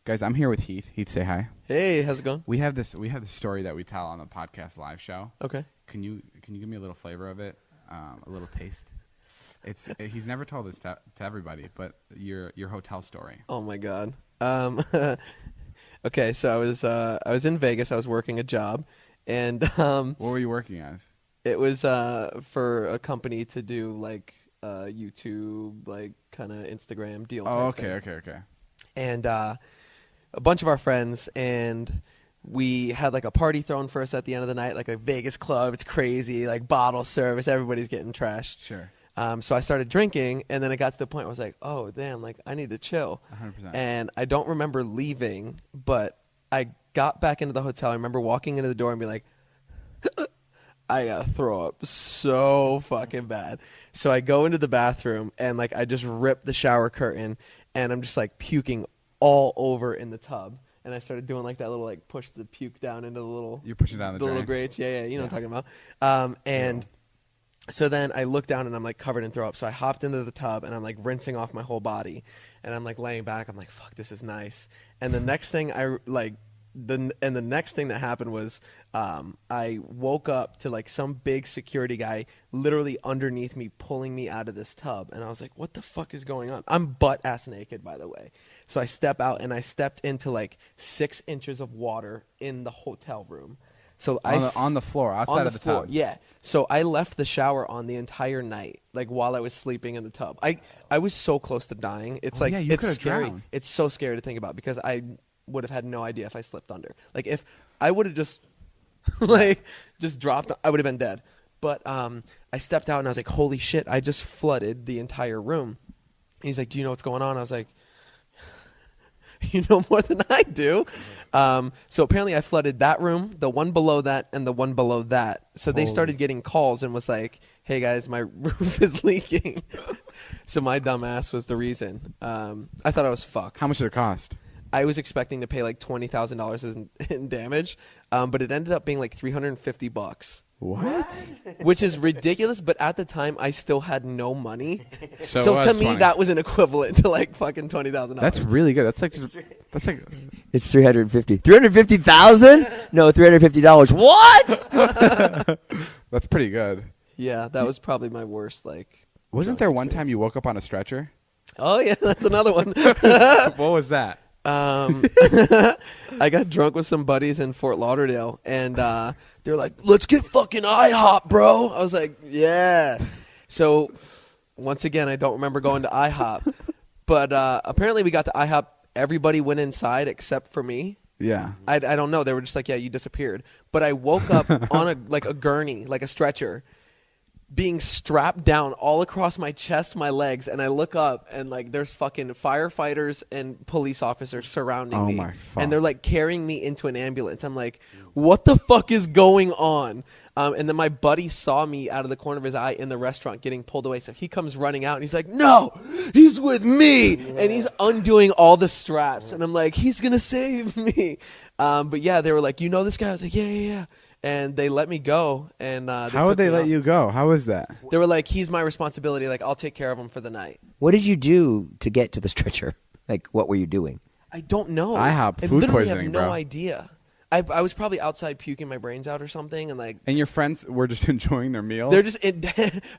Guys, I'm here with Heath. Heath, say hi. Hey, how's it going? We have this story that we tell on the podcast live show. Okay. Can you give me a little flavor of it? A little taste? He's never told this to everybody, but your hotel story. Oh my God. Okay, so I was in Vegas. I was working a job, and What were you working as? it was for a company to do like YouTube, like kind of Instagram deal. Oh, type thing. okay. And a bunch of our friends, and we had like a party thrown for us at the end of the night, like a Vegas club. It's crazy, like bottle service. Everybody's getting trashed. Sure. So I started drinking, and then it got to the point where I was like, oh, damn, like I need to chill. 100%. And I don't remember leaving, but I got back into the hotel. I remember walking into the door and being like, I gotta throw up so fucking bad. So I go into the bathroom, and like I just rip the shower curtain, and I'm just like puking all over in the tub. And I started doing like that little like push the puke down into the little. You're pushing down the little drain. grates. Yeah, you know what I'm talking about. And so then I look down and I'm like covered in throw up. So I hopped into the tub and I'm like rinsing off my whole body, and I'm like laying back. I'm like, fuck, this is nice. And the next thing the next thing that happened was I woke up to like some big security guy literally underneath me pulling me out of this tub, and I was like, what the fuck is going on? I'm butt ass naked, by the way. So I step out, and I stepped into like 6 inches of water in the hotel room. So on the floor, outside of the tub. Yeah. So I left the shower on the entire night, like while I was sleeping in the tub. I was so close to dying. It's like, yeah, you it's could've scary. drowned. It's so scary to think about, because I would have had no idea if I slipped under. Like if I would have just just dropped, I would have been dead. But I stepped out and I was like, holy shit, I just flooded the entire room. And he's like, do you know what's going on? I was like, you know more than I do. So apparently I flooded that room, the one below that, and the one below that. So they started getting calls and was like, hey guys, my roof is leaking. So my dumb ass was the reason. I thought I was fucked. How much did it cost? I was expecting to pay like $20,000 in damage, but it ended up being like $350. What? Which is ridiculous, but at the time I still had no money. So So it to was me 20. that was an equivalent to like fucking $20,000. That's really good. That's like It's 350. 350,000? No, $350. What? that's pretty good. Yeah, that was probably my worst like. Wasn't drunk there one time experience. you woke up on a stretcher? Oh yeah, that's another one. What was that? I got drunk with some buddies in Fort Lauderdale, and they're like, let's get fucking IHOP, bro. I was like, yeah. So once again, I don't remember going to IHOP, but apparently we got to IHOP. Everybody went inside except for me. Yeah. I don't know. They were just like, yeah, you disappeared. But I woke up on a gurney, like a stretcher, being strapped down all across my chest, my legs, and I look up and like there's fucking firefighters and police officers surrounding me. my fuck. And they're like carrying me into an ambulance. I'm like, what the fuck is going on? And then my buddy saw me out of the corner of his eye in the restaurant getting pulled away. So he comes running out and he's like, no, he's with me. And he's undoing all the straps. And I'm like, he's going to save me. But yeah, they were like, you know this guy? I was like, yeah. And they let me go. And How would they let you go? How was that? They were like, he's my responsibility. Like, I'll take care of him for the night. What did you do to get to the stretcher? Like, what were you doing? I don't know. IHOP, I food literally poisoning, have no bro. idea. I was probably outside puking my brains out or something. And like, And your friends were just enjoying their meals? they're just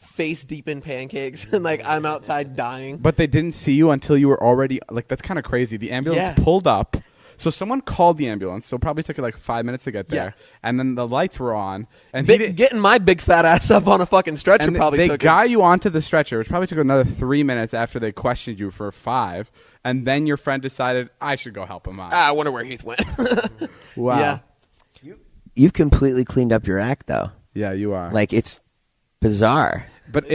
face deep in pancakes. And like, I'm outside dying. But they didn't see you until you were already, like, that's kind of crazy. The ambulance Yeah. pulled up. So someone called the ambulance. So it probably took you like 5 minutes to get there. Yeah. And then the lights were on. And he didn't- Getting my big fat ass up on a fucking stretcher and probably they took got you onto the stretcher, which probably took another 3 minutes after they questioned you for 5. And then your friend decided, I should go help him out. I wonder where Heath went. Wow. Yeah. You've completely cleaned up your act, though. Yeah, you are. Like, it's bizarre. But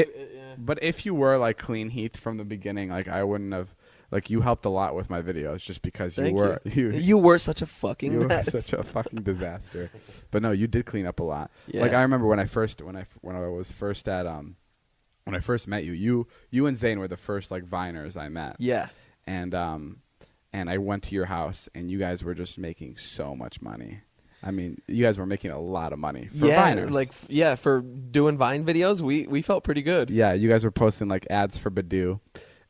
but if you were like clean Heath from the beginning, like I wouldn't have. Like you helped a lot with my videos, just because Thank you were such a fucking you were mess. such a fucking disaster. But no, you did clean up a lot. Yeah. Like I remember when I was first at when I first met you and Zane were the first like Viners I met. Yeah. And I went to your house and you guys were just making so much money. I mean, you guys were making a lot of money for Viners. For doing Vine videos, we felt pretty good. Yeah, you guys were posting like ads for Badoo.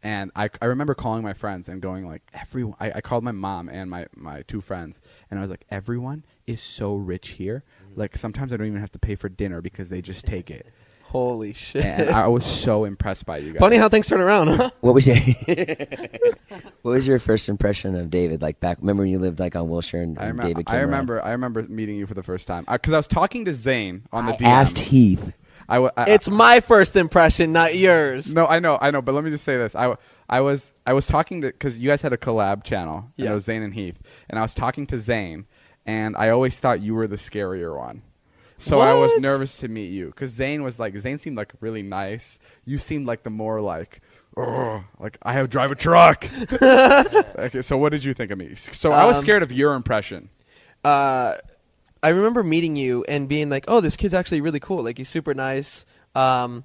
And I remember calling my friends and going like, everyone. I called my mom and my 2 friends, and I was like, everyone is so rich here. Like sometimes I don't even have to pay for dinner because they just take it. Holy shit. And I was so impressed by you guys. Funny how things turn around, huh? What was your What was your first impression of David? Like back, remember when you lived like on Wilshire and David came around? I remember meeting you for the first time because I was talking to Zane on the I DM. asked Heath. It's my first impression, not yours. No, I know, but let me just say this. I was talking to, because you guys had a collab channel. And it was Zane and Heath, and I was talking to Zane, and I always thought you were the scarier one. So I was nervous to meet you because Zane seemed like really nice. You seemed like the more like, oh, like I have drive a truck. Okay, so what did you think of me? So I was scared of your impression. I remember meeting you and being like, "Oh, this kid's actually really cool. Like he's super nice." I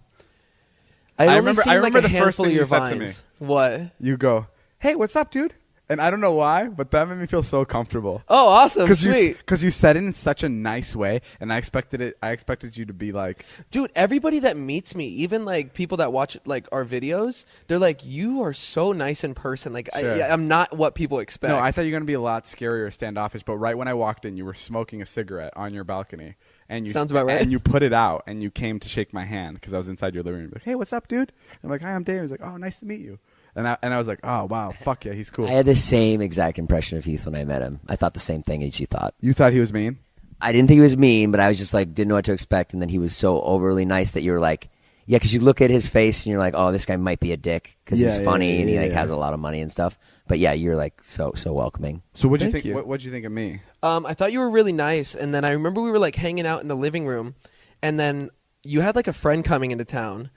remember the first thing you said to me. What? You go, "Hey, what's up, dude?" And I don't know why, but that made me feel so comfortable. Oh, awesome! Sweet. Because you said it in such a nice way, and I expected you to be like, dude. Everybody that meets me, even like people that watch like our videos, they're like, "You are so nice in person." Like Sure. I'm not what people expect. No, I thought you were gonna be a lot scarier, standoffish. But right when I walked in, you were smoking a cigarette on your balcony, and you sounds about right. And you put it out, and you came to shake my hand because I was inside your living room. Like, "Hey, what's up, dude?" I'm like, "Hi, I'm Dave." He's like, "Oh, nice to meet you." And I was like, "Oh wow, fuck yeah, he's cool." I had the same exact impression of Heath when I met him. I thought the same thing as you thought. You thought he was mean? I didn't think he was mean, but I was just like, didn't know what to expect. And then he was so overly nice that you were like, yeah, because you look at his face and you're like, oh, this guy might be a dick because he's funny and he like has a lot of money and stuff. But yeah, you're like so welcoming. So what'd you think? What'd you think of me? I thought you were really nice, and then I remember we were like hanging out in the living room, and then you had like a friend coming into town.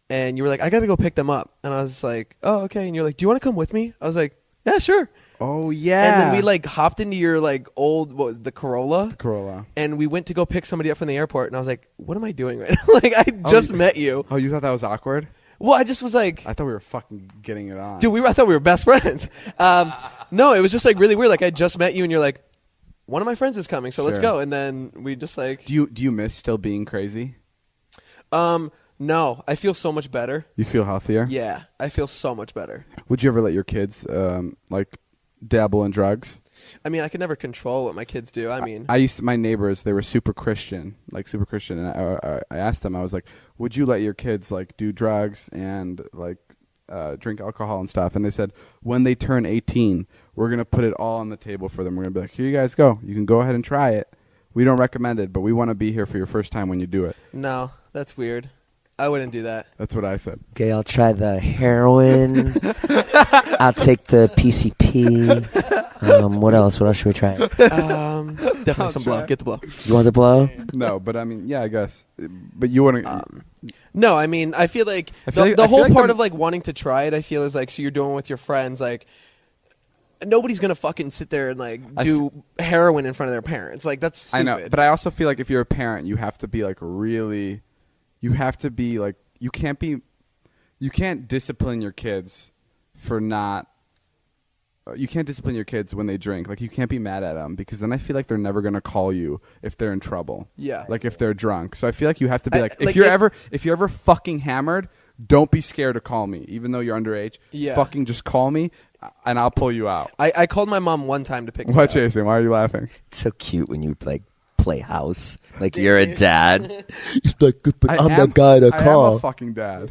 And you were like, I got to go pick them up. And I was like, oh, okay. And you're like, do you want to come with me? I was like, yeah, sure. Oh, yeah. And then we like hopped into your like old, the Corolla. The Corolla. And we went to go pick somebody up from the airport. And I was like, what am I doing right now? Like, I just met you. Oh, you thought that was awkward? Well, I just was like. I thought we were fucking getting it on. Dude, I thought we were best friends. No, it was just like really weird. Like I just met you and you're like, one of my friends is coming. So let's go. And then we just like. Do you miss still being crazy? No, I feel so much better. You feel healthier? Yeah, I feel so much better. Would you ever let your kids like dabble in drugs? I mean, I can never control what my kids do. I mean, my neighbors, they were super Christian, and I asked them, I was like, would you let your kids like do drugs and like drink alcohol and stuff? And they said, when they turn 18, we're gonna put it all on the table for them. We're gonna be like, here you guys go. You can go ahead and try it. We don't recommend it, but we want to be here for your first time when you do it. No, that's weird. I wouldn't do that. That's what I said. Okay, I'll try the heroin. I'll take the PCP. What else? What else should we try? Definitely some blow. Get the blow. You want the blow? No, but I mean, yeah, I guess. But you want to... no, I mean, I feel like the whole part of like wanting to try it, I feel is like, so you're doing it with your friends, like... Nobody's gonna fucking sit there and like do heroin in front of their parents. Like that's stupid. I know, but I also feel like if you're a parent, you have to be like really... You have to be like, you can't discipline your kids for not, you can't discipline your kids when they drink. Like you can't be mad at them because then I feel like they're never going to call you if they're in trouble. Yeah. Like if they're drunk. So I feel like you have to be if you're ever fucking hammered, don't be scared to call me, even though you're underage. Yeah. Fucking just call me and I'll pull you out. I called my mom one time to pick me up. What, Jason? Why are you laughing? It's so cute when you like play house like you're a dad. Like, I'm the guy to call. I am a fucking dad.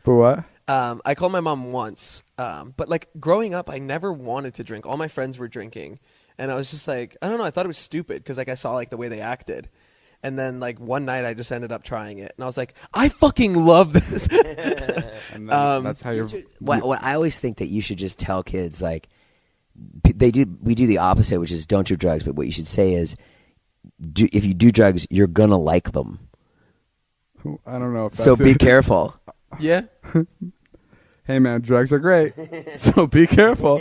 But what? I called my mom once, but like growing up, I never wanted to drink. All my friends were drinking, and I was just like, I don't know. I thought it was stupid because like I saw like the way they acted, and then like one night I just ended up trying it, and I was like, I fucking love this. And then that's how you're. What I always think that you should just tell kids like we do the opposite, which is don't do drugs. But what you should say is, if you do drugs, you're gonna like them. I don't know. If that's so be careful. Yeah. Hey man, drugs are great. So be careful.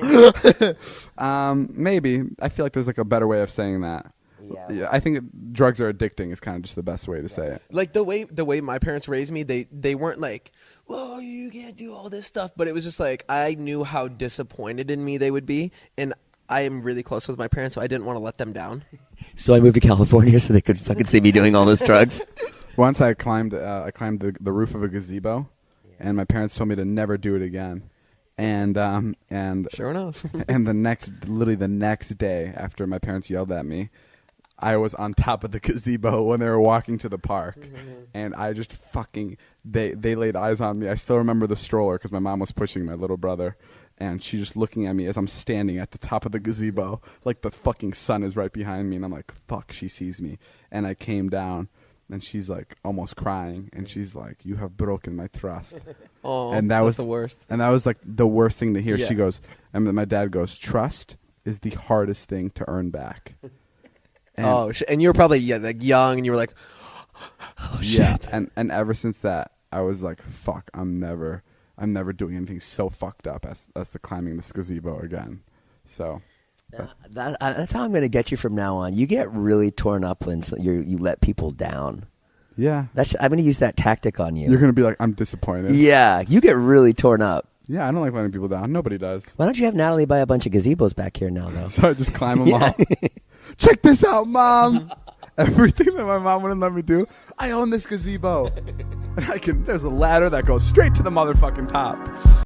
Maybe. I feel like there's like a better way of saying that. Yeah. I think drugs are addicting is kind of just the best way to say it. Like the way my parents raised me, they weren't like, "Whoa, you can't do all this stuff," but it was just like I knew how disappointed in me they would be, and I am really close with my parents, so I didn't want to let them down. So I moved to California so they could fucking see me doing all those drugs. Once I climbed the roof of a gazebo, and my parents told me to never do it again. And Sure enough. and literally the next day after my parents yelled at me, I was on top of the gazebo when they were walking to the park, and I just they laid eyes on me. I still remember the stroller because my mom was pushing my little brother, and she just looking at me as I'm standing at the top of the gazebo, like the fucking sun is right behind me, and I'm like, fuck, she sees me. And I came down, and she's like almost crying, and she's like, you have broken my trust. Oh, and that that's was the worst. And that was like the worst thing to hear. Yeah. She goes, and my dad goes, trust is the hardest thing to earn back. And and you were probably like young, and you were like, oh shit. yeah, and ever since that, I was like, fuck, I'm never doing anything so fucked up as the climbing this gazebo again. So That's how I'm going to get you from now on. You get really torn up when you let people down. yeah, I'm going to use that tactic on you. you're gonna be like, I'm disappointed. Yeah, you get really torn up. Yeah, I don't like letting people down. Nobody does. Why don't you have Natalie buy a bunch of gazebos back here now, though? So I just climb them all. Check this out, Mom. Everything that my mom wouldn't let me do, I own this gazebo. And there's a ladder that goes straight to the motherfucking top.